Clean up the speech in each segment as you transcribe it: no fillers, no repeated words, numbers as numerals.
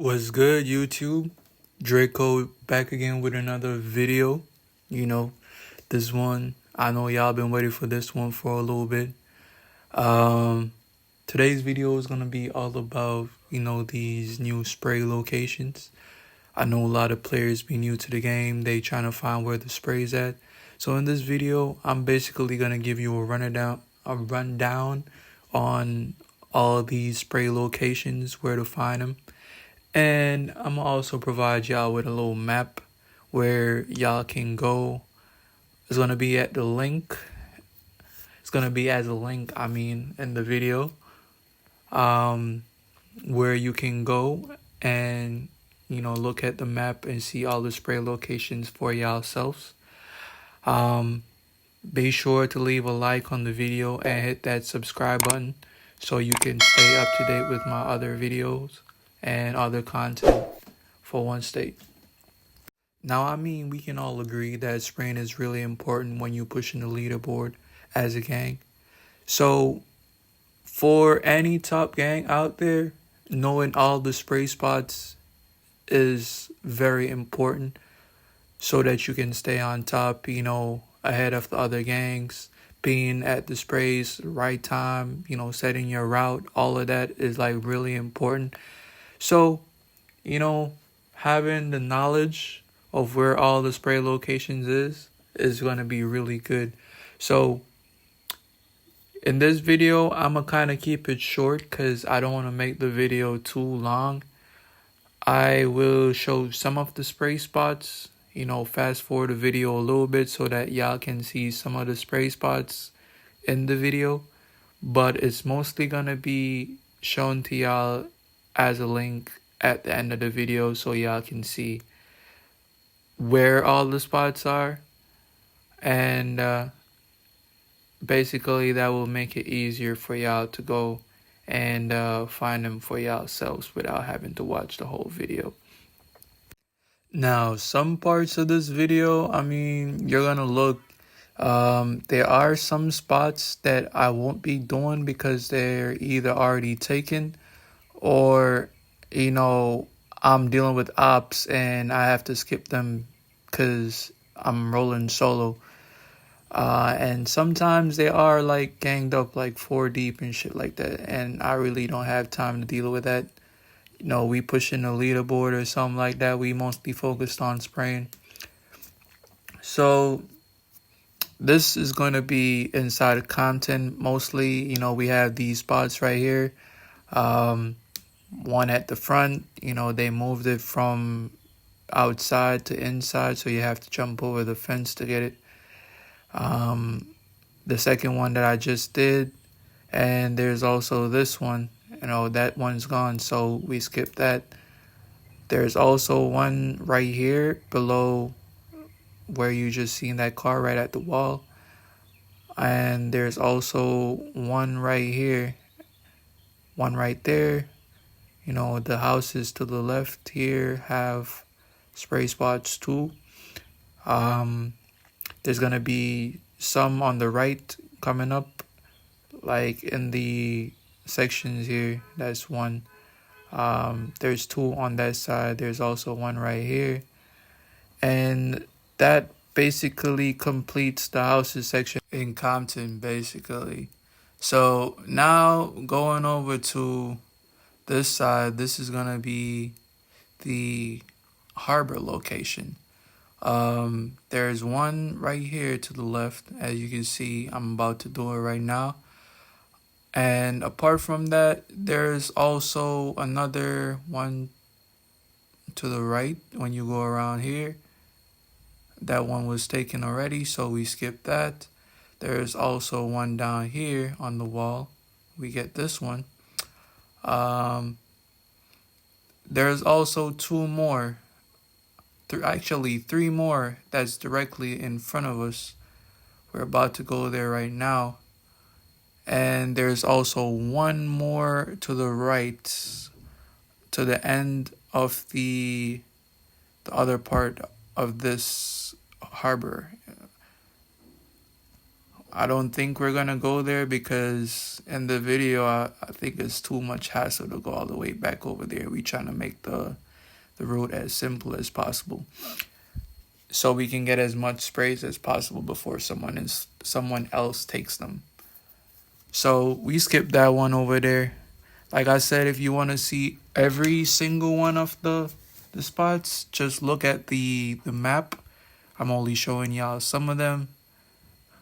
What's good, YouTube? Draco back again with another video. You know, this one, I know y'all been waiting for this one for a little bit. Um, Today's video is gonna be all about, these new spray locations. I know a lot of players be new to the game, they trying to find where the spray's at. So in this video, I'm basically gonna give you a rundown on all these spray locations, where to find them. And I'm gonna also provide y'all with a little map where y'all can go. It's gonna be at the link. It's gonna be as a link, in the video. Where you can go and look at the map and see all the spray locations for yourselves. Um, be sure to leave a like on the video and hit that subscribe button so you can stay up to date with my other videos and other content for one state. Now, we can all agree that spraying is really important when you're pushing the leaderboard as a gang. So, for any top gang out there, knowing all the spray spots is very important so that you can stay on top, ahead of the other gangs. Being at the sprays right time, setting your route, all of that is like really important. So, you know, having the knowledge of where all the spray locations is going to be really good. So, in this video, I'm going to kind of keep it short because I don't want to make the video too long. I will show some of the spray spots, fast forward the video a little bit so that y'all can see some of the spray spots in the video. But it's mostly going to be shown to y'all as a link at the end of the video so y'all can see where all the spots are. And basically that will make it easier for y'all to go and find them for yourselves without having to watch the whole video. Now, some parts of this video, you're gonna look. There are some spots that I won't be doing because they're either already taken or, I'm dealing with ops and I have to skip them because I'm rolling solo. And sometimes they are like ganged up like 4 deep and shit like that. And I really don't have time to deal with that. We pushing the leaderboard or something like that. We mostly focused on spraying. So this is going to be inside of content mostly. We have these spots right here. One at the front, they moved it from outside to inside, so you have to jump over the fence to get it. The second one that I just did, and there's also this one. That one's gone, so we skipped that. There's also one right here below where you just seen that car right at the wall. And there's also one right here, one right there. The houses to the left here have spray spots too. There's going to be some on the right coming up, like in the sections here. That's one. There's two on that side. There's also one right here. And that basically completes the houses section in Compton, basically. So now going over to this side, this is going to be the harbor location. There's one right here to the left. As you can see, I'm about to do it right now. And apart from that, there's also another one to the right when you go around here. That one was taken already, so we skipped that. There's also one down here on the wall. We get this one. There's also two more. Actually, three more that's directly in front of us. We're about to go there right now. And there's also one more to the right, to the end of the other part of this harbor. I don't think we're gonna go there because in the video I think it's too much hassle to go all the way back over there. We trying to make the road as simple as possible, so we can get as much sprays as possible before someone else takes them. So we skipped that one over there. Like I said, if you want to see every single one of the spots, just look at the map. I'm only showing y'all some of them.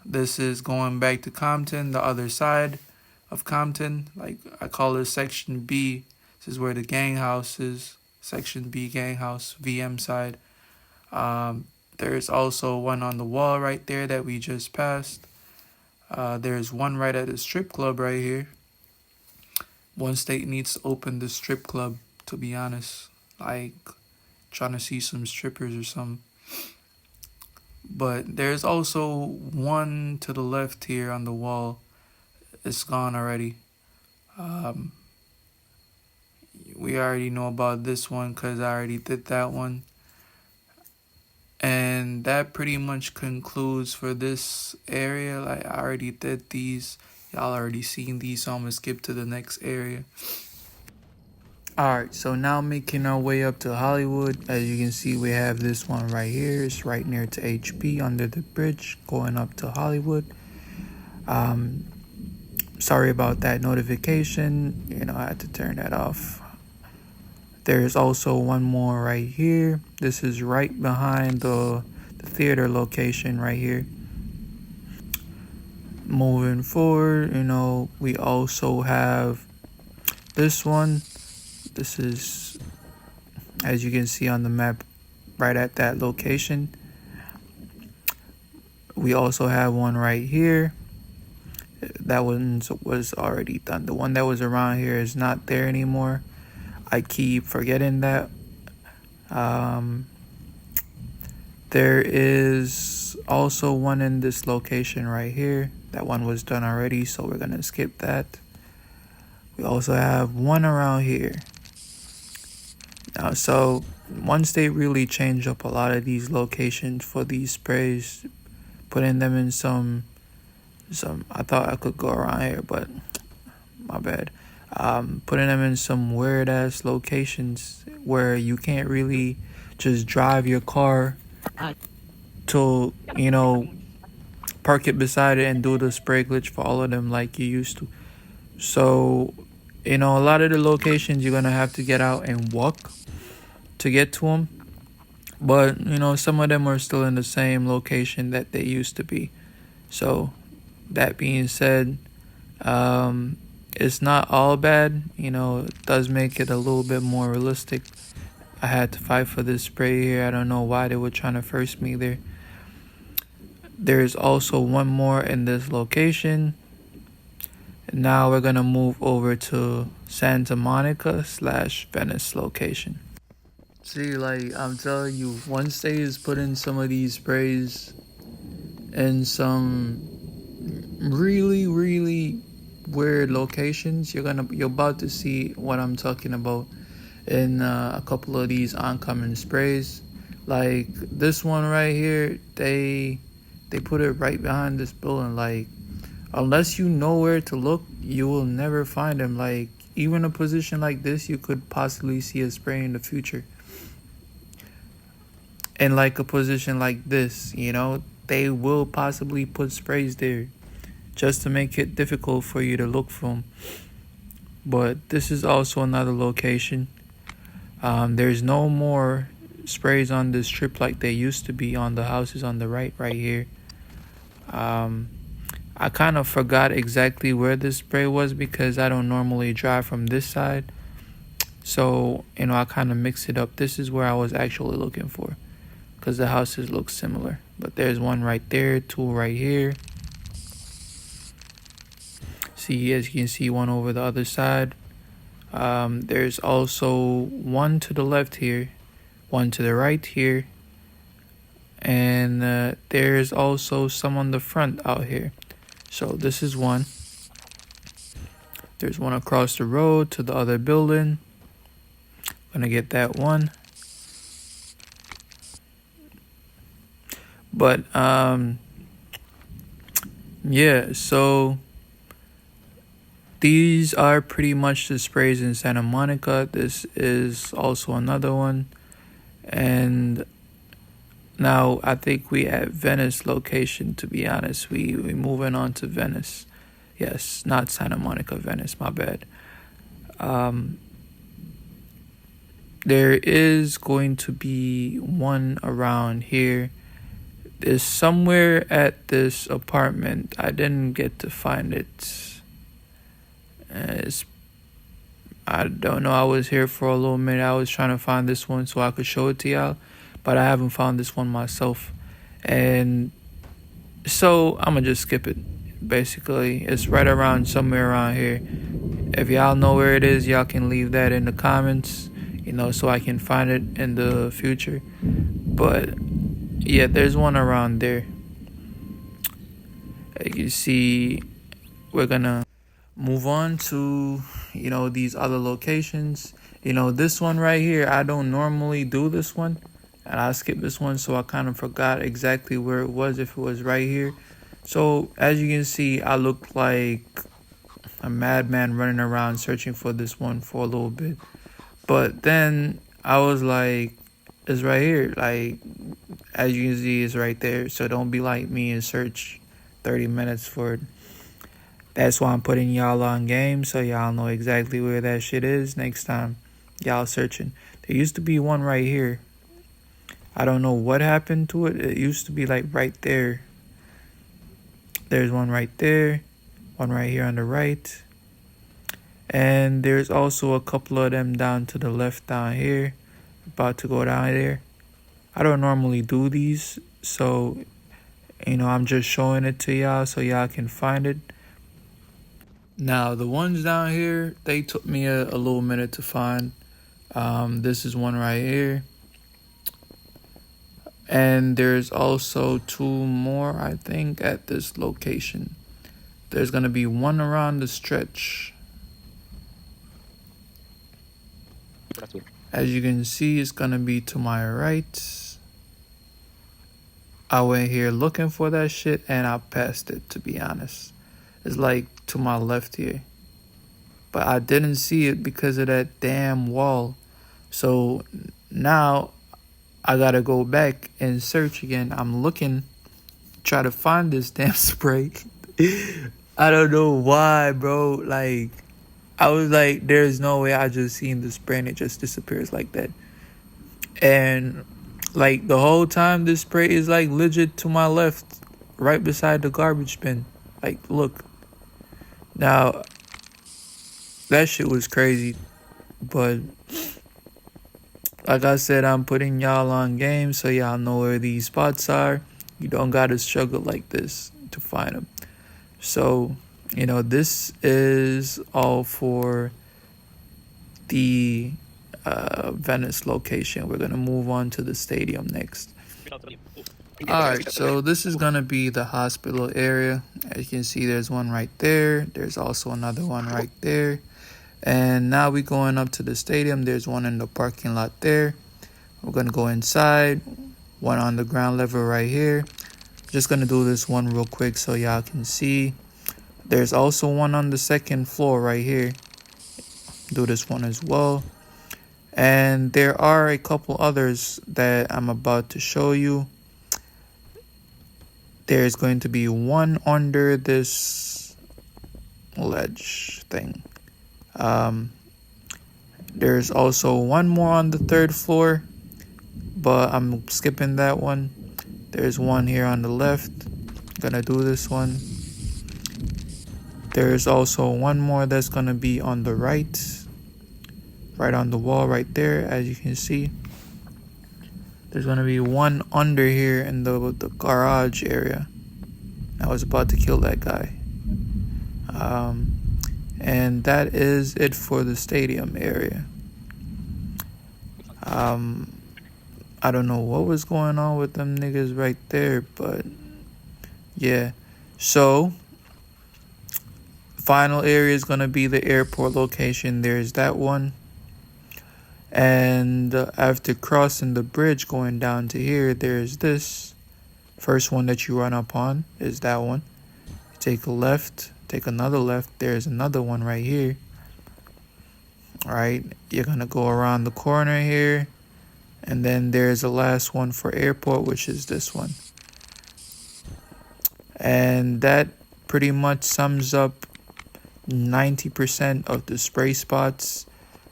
This is going back to Compton, the other side of Compton. Like I call it Section B. This is where the gang house is. Section B gang house, VM side. There's also one on the wall right there that we just passed. There's one right at the strip club right here. One state needs to open the strip club, to be honest. Like trying to see some strippers or something. But there's also one to the left here on the wall. It's gone already. We already know about this one because I already did that one. And that pretty much concludes for this area. Like I already did these. Y'all already seen these, so I'm gonna skip to the next area. Alright, so now making our way up to Hollywood. As you can see, we have this one right here. It's right near to HP under the bridge going up to Hollywood. Sorry about that notification. I had to turn that off. There's also one more right here. This is right behind the theater location right here. Moving forward, we also have this one. This is, as you can see on the map, right at that location. We also have one right here. That one was already done. The one that was around here is not there anymore. I keep forgetting that. There is also one in this location right here. That one was done already, so we're gonna skip that. We also have one around here. Now, so once they really changed up a lot of these locations for these sprays, putting them in some I thought I could go around here, but my bad. Putting them in some weird ass locations where you can't really just drive your car to park it beside it and do the spray glitch for all of them like you used to. So a lot of the locations you're gonna have to get out and walk to get to them, but some of them are still in the same location that they used to be. So that being said, it's not all bad. It does make it a little bit more realistic. I had to fight for this spray here. I don't know why they were trying to force me there. There's also one more in this location. Now we're gonna move over to Santa Monica / Venice location. See, like I'm telling you, once they is putting some of these sprays in some really, really weird locations, you're about to see what I'm talking about in a couple of these oncoming sprays. Like this one right here, they put it right behind this building. Like unless you know where to look, you will never find them. Like even a position like this, you could possibly see a spray in the future. And like a position like this, they will possibly put sprays there just to make it difficult for you to look for them. But this is also another location. There's no more sprays on this strip like they used to be on the houses on the right here. I kind of forgot exactly where this spray was because I don't normally drive from this side. So, I kind of mixed it up. This is where I was actually looking for because the houses look similar. But there's one right there, two right here. See, as you can see, one over the other side. There's also one to the left here, one to the right here. And there's also some on the front out here. So this is one. There's one across the road to the other building. Gonna get that one. But Yeah, so these are pretty much the sprays in Santa Monica. This is also another one. And now I think we at Venice location, to be honest. We moving on to Venice. Yes, not Santa Monica, Venice, my bad. Um, there is going to be one around here. It's somewhere at this apartment. I didn't get to find it. It's I don't know. I was here for a little minute. I was trying to find this one so I could show it to y'all, but I haven't found this one myself. And so I'm gonna just skip it. Basically, it's right around somewhere around here. If y'all know where it is, y'all can leave that in the comments, so I can find it in the future. But yeah, there's one around there. As you see, we're gonna move on to these other locations. This one right here, I don't normally do this one, and I skipped this one, so I kind of forgot exactly where it was, if it was right here. So as you can see, I look like a madman running around searching for this one for a little bit, but then I was like, it's right here. Like, as you can see, it's right there. So don't be like me and search 30 minutes for it. That's why I'm putting y'all on game, so y'all know exactly where that shit is next time y'all searching. There used to be one right here. I don't know what happened to it. It used to be like right there. There's one right there, one right here on the right. And there's also a couple of them down to the left down here. About to go down there. I don't normally do these, so I'm just showing it to y'all so y'all can find it. Now, the ones down here, they took me a little minute to find. This is one right here. And there's also two more, I think, at this location. There's going to be one around the stretch. As you can see, it's going to be to my right. I went here looking for that shit, and I passed it, to be honest. It's like to my left here, but I didn't see it because of that damn wall. So now I gotta go back and search again. I'm looking, try to find this damn spray. I don't know why, bro. Like, I was like, there's no way I just seen the spray and it just disappears like that. And like the whole time, this spray is like legit to my left, right beside the garbage bin. Like, look. Now, that shit was crazy, but like I said, I'm putting y'all on game so y'all know where these spots are. You don't gotta struggle like this to find them. So, this is all for the Venice location. We're gonna move on to the stadium next. Alright, so this is gonna be the hospital area. As you can see, there's one right there. There's also another one right there. And now we're going up to the stadium. There's one in the parking lot there. We're gonna go inside. One on the ground level right here. Just gonna do this one real quick so y'all can see. There's also one on the second floor right here. Do this one as well. And there are a couple others that I'm about to show you. There's going to be one under this ledge thing. There's also one more on the third floor, but I'm skipping that one. There's one here on the left. Gonna do this one. There's also one more that's gonna be on the right on the wall right there, as you can see. There's gonna be one under here in the garage area. I was about to kill that guy. And that is it for the stadium area. I don't know what was going on with them niggas right there, but yeah. So final area is gonna be the airport location. There's that one. And after crossing the bridge going down to here, there's this. First one that you run up on is that one. take a left, take another left. There's another one right here. All right, you're gonna go around the corner here, and then there's the last one for airport, which is this one. And that pretty much sums up 90% of the spray spots.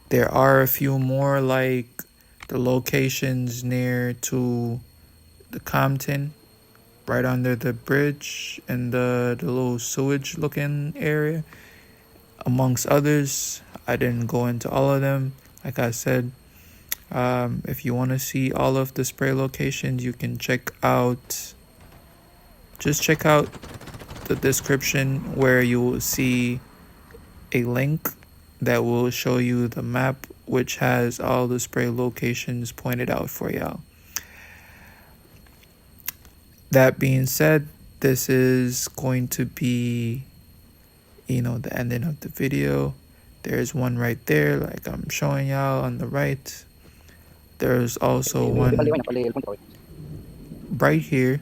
There are a few more, like the locations near to the Compton, right under the bridge and the little sewage looking area, amongst others. I didn't go into all of them. Like I said, if you want to see all of the spray locations, you can check out the description, where you will see a link that will show you the map, which has all the spray locations pointed out for y'all. That being said, this is going to be, the ending of the video. There's one right there, like I'm showing y'all on the right. There's also one right here.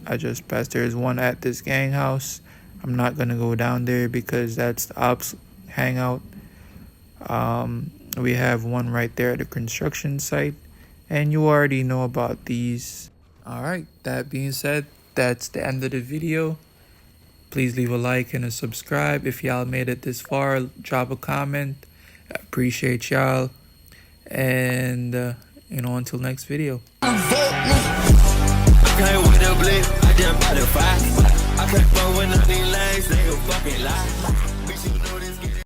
I just passed. There's one at this gang house. I'm not gonna go down there because that's the ops hangout. We have one right there at the construction site, and you already know about these. All right, that being said, that's the end of the video. Please leave a like and a subscribe. If y'all made it this far, drop a comment. I appreciate y'all. And, until next video. I can't with a blip, I just bought a five. I can't fuck with none of these lanes, they gon' fucking lie.